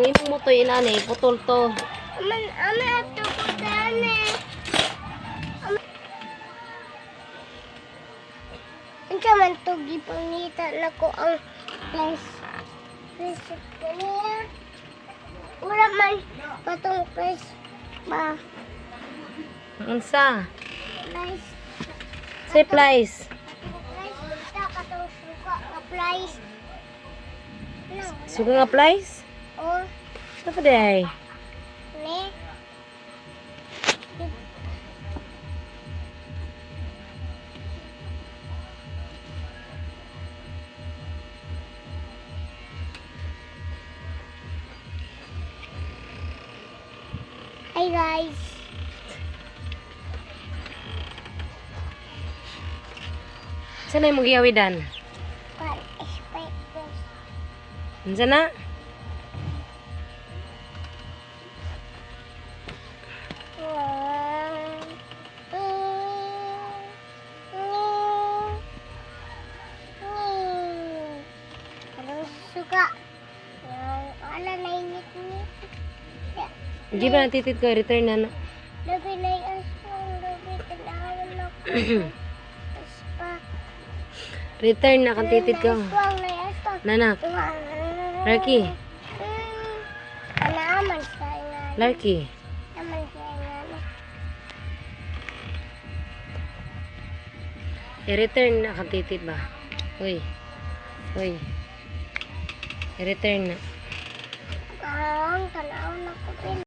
imong mo to inani, putol to. Ama ato ko dani. Unsa man to gipangita nako ang price. Price kaniya. Wala man patong price ba? Unsa? Price. Say price. Price basta katong suka nga price. No. Suga nga price? Oh, Ano pa day? ne. Hi guys. Saan na yung magiyawidan? What expect this? Unsa na? Anong suka? Wala na init ni. Hindi ba natitid ko? Return na na. Labi na yung asong. Labi kailangan ako. Aspa. Return na kang titid ko. Aswang na yung aswang. Nanak. Larky. Alaman sa nga. Larky. Alaman sa nga. I-return na kang titid ba? Uy. Uy. I-return na. Ang tanaw na ko.